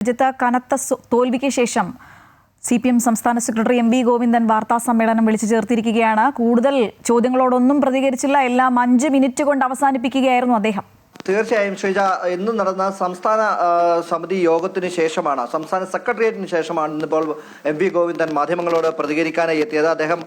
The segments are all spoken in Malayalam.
രാജ്യത്ത് കനത്ത തോൽവിക്ക് ശേഷം CPM സംസ്ഥാന സെക്രട്ടറി MV ഗോവിന്ദൻ വാർത്താ സമ്മേളനം വിളിച്ചു ചേർത്തിരിക്കുകയാണ്. കൂടുതൽ ചോദ്യങ്ങളോടൊന്നും പ്രതികരിച്ചില്ല. എല്ലാം 5 മിനിറ്റ് കൊണ്ട് അവസാനിപ്പിക്കുകയായിരുന്നു അദ്ദേഹം. തീർച്ചയായും ശ്രീജ, ഇന്ന് നടന്ന സംസ്ഥാന സമിതി യോഗത്തിന് ശേഷമാണ്, സംസ്ഥാന സെക്രട്ടേറിയറ്റിന് ശേഷമാണ് ഇന്നിപ്പോൾ MV ഗോവിന്ദൻ മാധ്യമങ്ങളോട് പ്രതികരിക്കാനായി എത്തിയത്. അദ്ദേഹം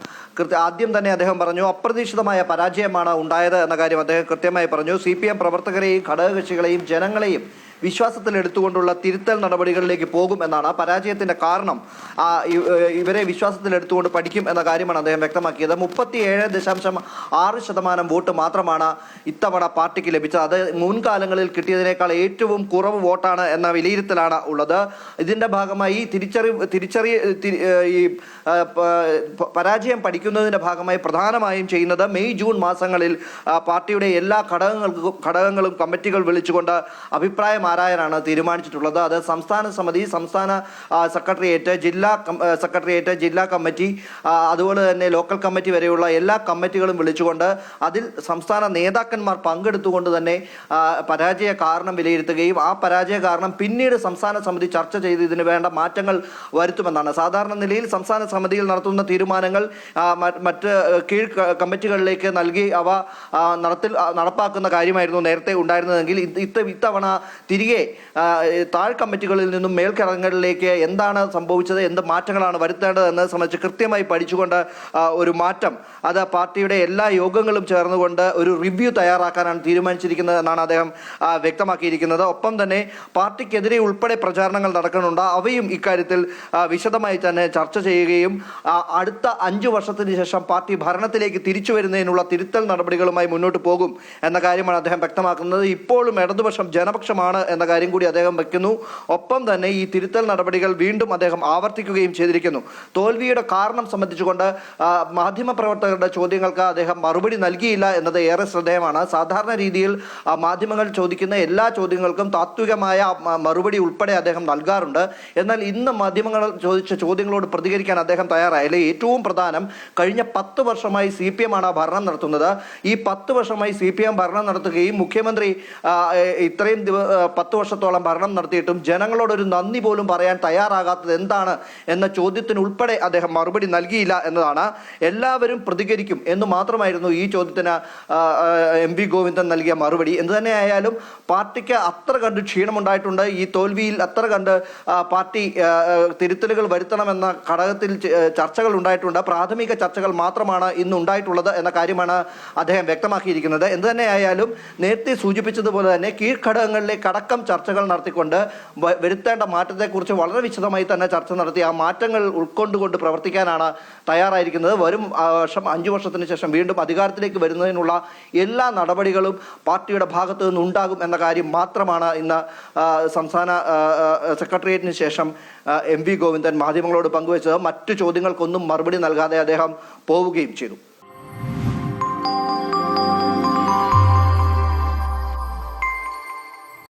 ആദ്യം തന്നെ അദ്ദേഹം പറഞ്ഞു, അപ്രതീക്ഷിതമായ പരാജയമാണ് ഉണ്ടായത് എന്ന കാര്യം അദ്ദേഹം കൃത്യമായി പറഞ്ഞു. CPM പ്രവർത്തകരെയും ഘടകകക്ഷികളെയും ജനങ്ങളെയും വിശ്വാസത്തിലെടുത്തുകൊണ്ടുള്ള തിരുത്തൽ നടപടികളിലേക്ക് പോകും എന്നാണ്. പരാജയത്തിന്റെ കാരണം ഇവരെ വിശ്വാസത്തിലെടുത്തുകൊണ്ട് പഠിക്കും എന്ന കാര്യമാണ് അദ്ദേഹം വ്യക്തമാക്കിയത്. 37.6% വോട്ട് മാത്രമാണ് ഇത്തവണ പാർട്ടിക്ക് ലഭിച്ചത്. അത് മുൻകാലങ്ങളിൽ കിട്ടിയതിനേക്കാൾ ഏറ്റവും കുറവ് വോട്ടാണ് എന്ന വിലയിരുത്തലാണ് ഉള്ളത്. ഇതിന്റെ ഭാഗമായി ഈ പരാജയം പഠിക്കുന്നതിന്റെ ഭാഗമായി പ്രധാനമായും ചെയ്യുന്നത് മെയ് ജൂൺ മാസങ്ങളിൽ പാർട്ടിയുടെ എല്ലാ ഘടകങ്ങളും കമ്മിറ്റികൾ വിളിച്ചുകൊണ്ട് അഭിപ്രായം ആരായാനാണ് തീരുമാനിച്ചിട്ടുള്ളത്. അത് സംസ്ഥാന സമിതി, സംസ്ഥാന സെക്രട്ടേറിയറ്റ്, ജില്ലാ കമ്മിറ്റി, അതുപോലെ തന്നെ ലോക്കൽ കമ്മിറ്റി വരെയുള്ള എല്ലാ കമ്മിറ്റികളും വിളിച്ചുകൊണ്ട് അതിൽ സംസ്ഥാന നേതാക്കന്മാർ പങ്കെടുത്തുകൊണ്ട് തന്നെ പരാജയ കാരണം വിലയിരുത്തുകയും ആ പരാജയ കാരണം പിന്നീട് സംസ്ഥാന സമിതി ചർച്ച ചെയ്ത് ഇതിന് വേണ്ട മാറ്റങ്ങൾ വരുത്തുമെന്നാണ്. സാധാരണ നിലയിൽ സംസ്ഥാന സമിതിയിൽ നടത്തുന്ന തീരുമാനങ്ങൾ മറ്റ് കീഴ് കമ്മിറ്റികളിലേക്ക് നൽകി അവ നടപ്പാക്കുന്ന കാര്യമായിരുന്നു നേരത്തെ ഉണ്ടായിരുന്നതെങ്കിൽ ഇത്തവണ തിരികെ താഴ് കമ്മിറ്റികളിൽ നിന്നും മേൽക്കടങ്ങളിലേക്ക് എന്താണ് സംഭവിച്ചത്, എന്ത് മാറ്റങ്ങളാണ് വരുത്തേണ്ടത് എന്നത് സംബന്ധിച്ച് കൃത്യമായി പഠിച്ചുകൊണ്ട് ഒരു മാറ്റം അത് പാർട്ടിയുടെ എല്ലാ യോഗങ്ങളും ചേർന്നുകൊണ്ട് ഒരു റിവ്യൂ തയ്യാറാക്കാനാണ് തീരുമാനിച്ചിരിക്കുന്നത് എന്നാണ് അദ്ദേഹം വ്യക്തമാക്കിയിരിക്കുന്നത്. ഒപ്പം തന്നെ പാർട്ടിക്കെതിരെ ഉൾപ്പെടെ പ്രചാരണങ്ങൾ നടക്കുന്നുണ്ട്. അവയും ഇക്കാര്യത്തിൽ വിശദമായി തന്നെ ചർച്ച ചെയ്യുകയും അടുത്ത 5 വർഷത്തിന് ശേഷം പാർട്ടി ഭരണത്തിലേക്ക് തിരിച്ചു വരുന്നതിനുള്ള തിരുത്തൽ നടപടികളുമായി മുന്നോട്ട് പോകും എന്ന കാര്യമാണ് അദ്ദേഹം വ്യക്തമാക്കുന്നത്. ഇപ്പോഴും ഇടതുപക്ഷം ജനപക്ഷമാണ് എന്ന കാര്യം കൂടി അദ്ദേഹം വയ്ക്കുന്നു. ഒപ്പം തന്നെ ഈ തിരുത്തൽ നടപടികൾ വീണ്ടും അദ്ദേഹം ആവർത്തിക്കുകയും ചെയ്തിരിക്കുന്നു. തോൽവിയുടെ കാരണം സംബന്ധിച്ചുകൊണ്ട് മാധ്യമപ്രവർത്തകരുടെ ചോദ്യങ്ങൾക്ക് അദ്ദേഹം മറുപടി നൽകിയില്ല എന്നത് ഏറെ ശ്രദ്ധേയമാണ്. സാധാരണ രീതിയിൽ മാധ്യമങ്ങൾ ചോദിക്കുന്ന എല്ലാ ചോദ്യങ്ങൾക്കും താത്വികമായ മറുപടി ഉൾപ്പെടെ അദ്ദേഹം നൽകാറുണ്ട്. എന്നാൽ ഇന്ന് മാധ്യമങ്ങൾ ചോദിച്ച ചോദ്യങ്ങളോട് പ്രതികരിക്കാൻ അദ്ദേഹം തയ്യാറായില്ല. ഏറ്റവും പ്രധാനം, കഴിഞ്ഞ 10 വർഷമായി CPM ആണ് ഭരണം നടത്തുന്നത്. ഈ 10 വർഷമായി CPM ഭരണം നടത്തുകയും മുഖ്യമന്ത്രി ഇത്രയും 10 വർഷത്തോളം ഭരണം നടത്തിയിട്ടും ജനങ്ങളോടൊരു നന്ദി പോലും പറയാൻ തയ്യാറാകാത്തത് എന്താണ് എന്ന ചോദ്യത്തിന് ഉൾപ്പെടെ അദ്ദേഹം മറുപടി നൽകിയില്ല എന്നതാണ്. എല്ലാവരും പ്രതികരിക്കും എന്ന് മാത്രമായിരുന്നു ഈ ചോദ്യത്തിന് MV ഗോവിന്ദൻ നൽകിയ മറുപടി. എന്തു തന്നെയായാലും പാർട്ടിക്ക് അത്ര കണ്ട് ക്ഷീണമുണ്ടായിട്ടുണ്ട്. ഈ തോൽവിയിൽ അത്ര കണ്ട് പാർട്ടി തിരുത്തലുകൾ വരുത്തണമെന്ന ഘടകത്തിൽ ചർച്ചകൾ ഉണ്ടായിട്ടുണ്ട്. പ്രാഥമിക ചർച്ചകൾ മാത്രമാണ് ഇന്ന് ഉണ്ടായിട്ടുള്ളത് എന്ന കാര്യമാണ് അദ്ദേഹം വ്യക്തമാക്കിയിരിക്കുന്നത്. എന്തു തന്നെയായാലും നേരത്തെ സൂചിപ്പിച്ചതുപോലെ തന്നെ കീഴ്ഘടകങ്ങളിലേക്ക് അടക്കം ചർച്ചകൾ നടത്തിക്കൊണ്ട് വരുത്തേണ്ട മാറ്റത്തെക്കുറിച്ച് വളരെ വിശദമായി തന്നെ ചർച്ച നടത്തി ആ മാറ്റങ്ങൾ ഉൾക്കൊണ്ടുകൊണ്ട് പ്രവർത്തിക്കാനാണ് തയ്യാറായിരിക്കുന്നത്. വരും വർഷം 5 വർഷത്തിന് ശേഷം വീണ്ടും അധികാരത്തിലേക്ക് വരുന്നതിനുള്ള എല്ലാ നടപടികളും പാർട്ടിയുടെ ഭാഗത്തു നിന്നുണ്ടാകും എന്ന കാര്യം മാത്രമാണ് ഇന്ന് സംസ്ഥാന സെക്രട്ടേറിയറ്റിന് ശേഷം MV ഗോവിന്ദൻ മാധ്യമങ്ങളോട് പങ്കുവച്ചത്. മറ്റു ചോദ്യങ്ങൾക്കൊന്നും മറുപടി നൽകാതെ അദ്ദേഹം പോവുകയും ചെയ്തു.